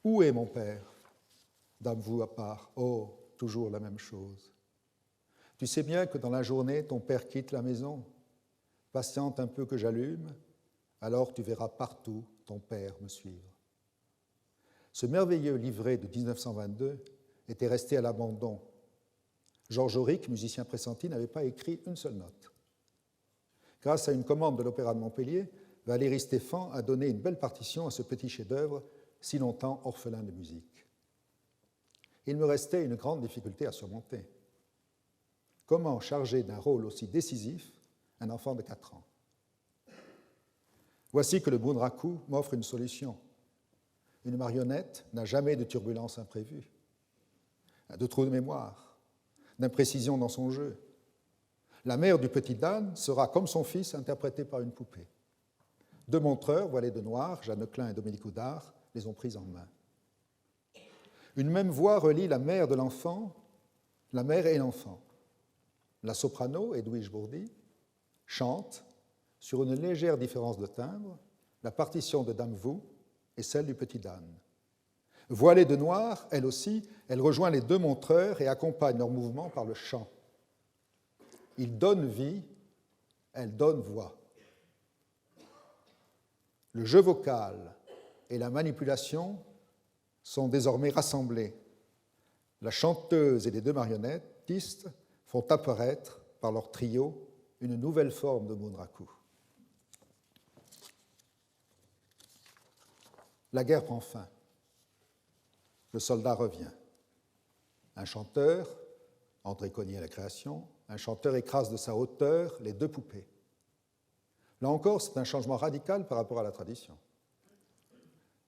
Où est mon père? Dame vous à part. Oh, toujours la même chose. Tu sais bien que dans la journée, ton père quitte la maison. Patiente un peu que j'allume, alors tu verras partout ton père me suivre. Ce merveilleux livret de 1922 était resté à l'abandon. Georges Auric, musicien pressenti, n'avait pas écrit une seule note. Grâce à une commande de l'Opéra de Montpellier, Valéry Stéphan a donné une belle partition à ce petit chef-d'œuvre, si longtemps orphelin de musique. Il me restait une grande difficulté à surmonter. Comment charger d'un rôle aussi décisif un enfant de 4 ans? Voici que le Bunraku m'offre une solution. Une marionnette n'a jamais de turbulence imprévue, de trou de mémoire, d'imprécision dans son jeu. La mère du petit Dan sera, comme son fils, interprétée par une poupée. 2 montreurs, voilés de noir, Jeanne Klein et Dominique Oudard, les ont prises en main. Une même voix relie la mère de l'enfant, la mère et l'enfant. La soprano, Edwige Bourdi, chante, sur une légère différence de timbre, la partition de Dame Vous et celle du petit Dan. Voilée de noir, elle aussi, elle rejoint les 2 montreurs et accompagne leurs mouvements par le chant. Ils donnent vie, elle donne voix. Le jeu vocal et la manipulation sont désormais rassemblés. La chanteuse et les 2 marionnettistes font apparaître, par leur trio, une nouvelle forme de Bunraku. La guerre prend fin. Le soldat revient. Un chanteur, André Cognier à la création, un chanteur écrase de sa hauteur les 2 poupées. Là encore, c'est un changement radical par rapport à la tradition.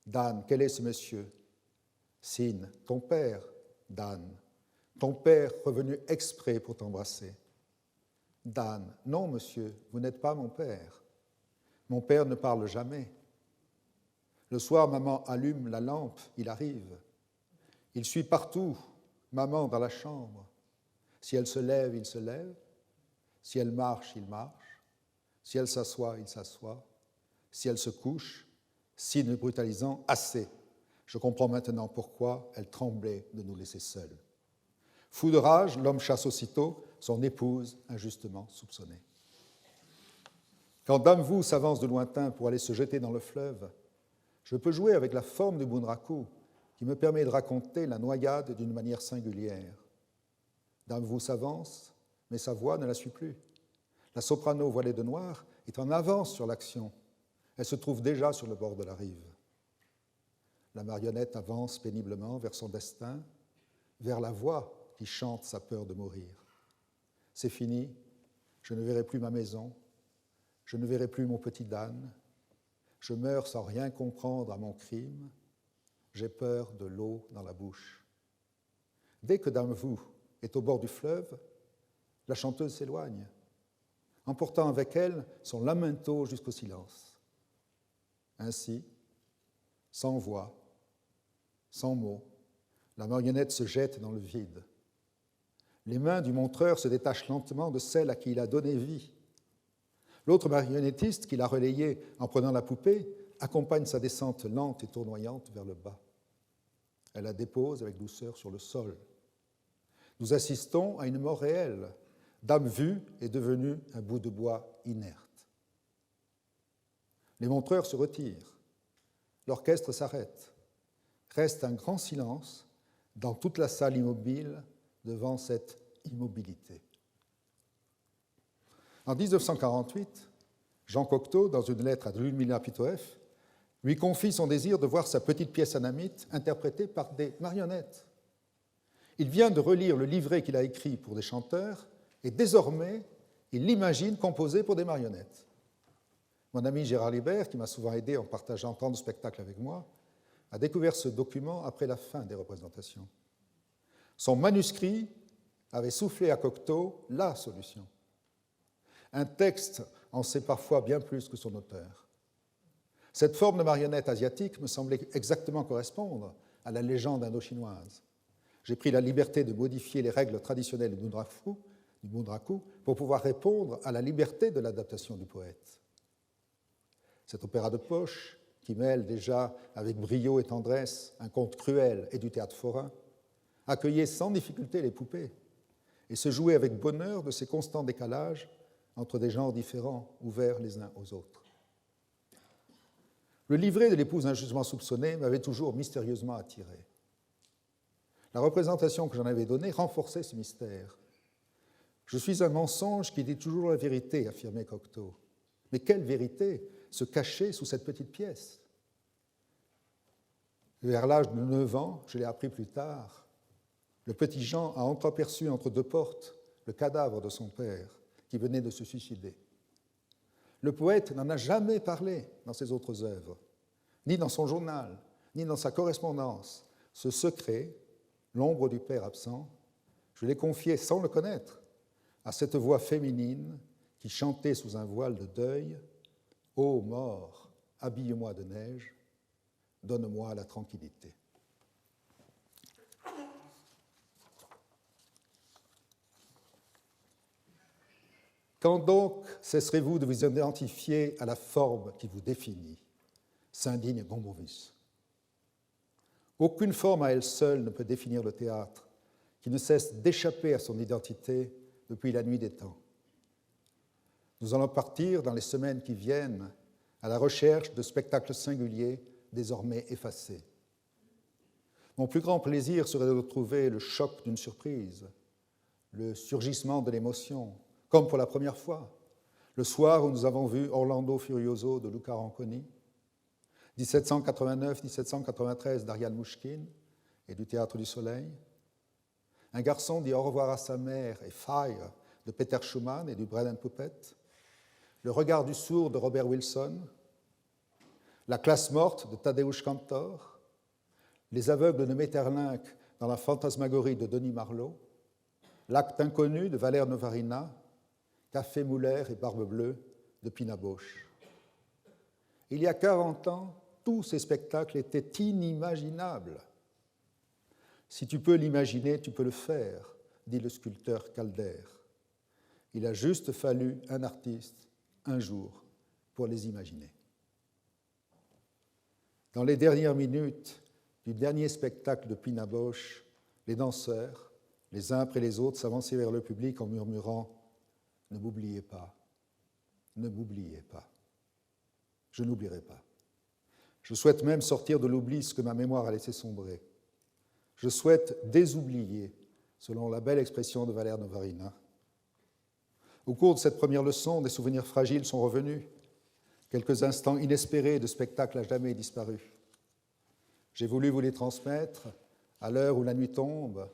Dan, quel est ce monsieur? Sin, ton père, Dan. Ton père revenu exprès pour t'embrasser. Dan, non, monsieur, vous n'êtes pas mon père. Mon père ne parle jamais. Le soir, maman allume la lampe, il arrive. Il suit partout, maman dans la chambre. Si elle se lève, il se lève. Si elle marche, il marche. Si elle s'assoit, il s'assoit. Si elle se couche, signe brutalisant, assez. Je comprends maintenant pourquoi elle tremblait de nous laisser seuls. Fou de rage, l'homme chasse aussitôt son épouse injustement soupçonnée. Quand Dame Vous s'avance de lointain pour aller se jeter dans le fleuve, je peux jouer avec la forme du Bunraku qui me permet de raconter la noyade d'une manière singulière. Dame Vous s'avance, mais sa voix ne la suit plus. La soprano voilée de noir est en avance sur l'action. Elle se trouve déjà sur le bord de la rive. La marionnette avance péniblement vers son destin, vers la voix qui chante sa peur de mourir. C'est fini, je ne verrai plus ma maison, je ne verrai plus mon petit Dan, je meurs sans rien comprendre à mon crime, j'ai peur de l'eau dans la bouche. Dès que Dame Vous est au bord du fleuve, la chanteuse s'éloigne, emportant avec elle son lamento jusqu'au silence. Ainsi, sans voix, sans mots, la marionnette se jette dans le vide. Les mains du montreur se détachent lentement de celle à qui il a donné vie. L'autre marionnettiste, qui l'a relayée en prenant la poupée, accompagne sa descente lente et tournoyante vers le bas. Elle la dépose avec douceur sur le sol. Nous assistons à une mort réelle. Dame Vue est devenue un bout de bois inerte. Les montreurs se retirent. L'orchestre s'arrête. Reste un grand silence dans toute la salle immobile devant cette immobilité. En 1948, Jean Cocteau, dans une lettre à Ludmila Pitoëff, lui confie son désir de voir sa petite pièce anamite interprétée par des marionnettes. Il vient de relire le livret qu'il a écrit pour des chanteurs et désormais, il l'imagine composé pour des marionnettes. Mon ami Gérard Libert, qui m'a souvent aidé en partageant tant de spectacles avec moi, a découvert ce document après la fin des représentations. Son manuscrit avait soufflé à Cocteau la solution. Un texte en sait parfois bien plus que son auteur. Cette forme de marionnette asiatique me semblait exactement correspondre à la légende indo-chinoise. J'ai pris la liberté de modifier les règles traditionnelles du bunraku pour pouvoir répondre à la liberté de l'adaptation du poète. Cet opéra de poche, qui mêle déjà avec brio et tendresse un conte cruel et du théâtre forain, accueillait sans difficulté les poupées et se jouait avec bonheur de ces constants décalages entre des genres différents ouverts les uns aux autres. Le livret de l'épouse injustement soupçonnée m'avait toujours mystérieusement attiré. La représentation que j'en avais donnée renforçait ce mystère. Je suis un mensonge qui dit toujours la vérité, affirmait Cocteau. Mais quelle vérité se cachait sous cette petite pièce? Vers l'âge de 9 ans, je l'ai appris plus tard, le petit Jean a entreaperçu entre deux portes le cadavre de son père qui venait de se suicider. Le poète n'en a jamais parlé dans ses autres œuvres, ni dans son journal, ni dans sa correspondance. Ce secret, l'ombre du père absent, je l'ai confié sans le connaître à cette voix féminine qui chantait sous un voile de deuil « Ô mort, habille-moi de neige, donne-moi la tranquillité. » Quand donc cesserez-vous de vous identifier à la forme qui vous définit, s'indigne Gombrowicz. Aucune forme à elle seule ne peut définir le théâtre, qui ne cesse d'échapper à son identité depuis la nuit des temps. Nous allons partir dans les semaines qui viennent à la recherche de spectacles singuliers désormais effacés. Mon plus grand plaisir serait de retrouver le choc d'une surprise, le surgissement de l'émotion, comme pour la première fois, le soir où nous avons vu Orlando Furioso de Luca Ronconi, 1789-1793 d'Ariane Mouchkine et du Théâtre du Soleil, Un garçon dit au revoir à sa mère et Fire de Peter Schumann et du Bread and Puppet, Le regard du sourd de Robert Wilson, La classe morte de Tadeusz Kantor, Les aveugles de Maeterlinck dans la fantasmagorie de Denis Marlowe, L'acte inconnu de Valère Novarina, Café Muller et Barbe bleue de Pina Bausch. Il y a 40 ans, tous ces spectacles étaient inimaginables. Si tu peux l'imaginer, tu peux le faire, dit le sculpteur Calder. Il a juste fallu un artiste, un jour, pour les imaginer. Dans les dernières minutes du dernier spectacle de Pina Bausch, les danseurs, les uns après les autres, s'avançaient vers le public en murmurant « Ne m'oubliez pas, ne m'oubliez pas, je n'oublierai pas. Je souhaite même sortir de l'oubli ce que ma mémoire a laissé sombrer. Je souhaite désoublier, selon la belle expression de Valère Novarina. » Au cours de cette première leçon, des souvenirs fragiles sont revenus, quelques instants inespérés de spectacles à jamais disparus. J'ai voulu vous les transmettre à l'heure où la nuit tombe,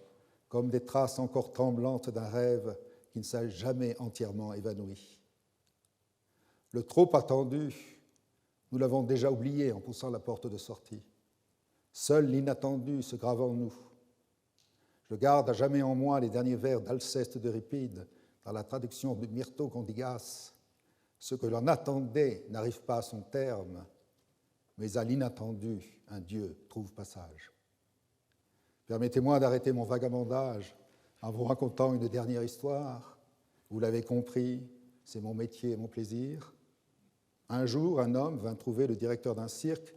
comme des traces encore tremblantes d'un rêve qui ne s'est jamais entièrement évanoui. Le trop attendu, nous l'avons déjà oublié en poussant la porte de sortie. Seul l'inattendu se grave en nous. Je garde à jamais en moi les derniers vers d'Alceste d'Euripide dans la traduction de Myrto Condigas. Ce que l'on attendait n'arrive pas à son terme, mais à l'inattendu, un Dieu trouve passage. Permettez-moi d'arrêter mon vagabondage en vous racontant une dernière histoire. Vous l'avez compris, c'est mon métier et mon plaisir. Un jour, un homme vint trouver le directeur d'un cirque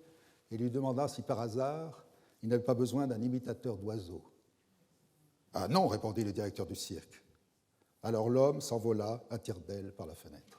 et lui demanda si par hasard il n'avait pas besoin d'un imitateur d'oiseaux. « Ah non », répondit le directeur du cirque. Alors l'homme s'envola à tire-d'aile par la fenêtre.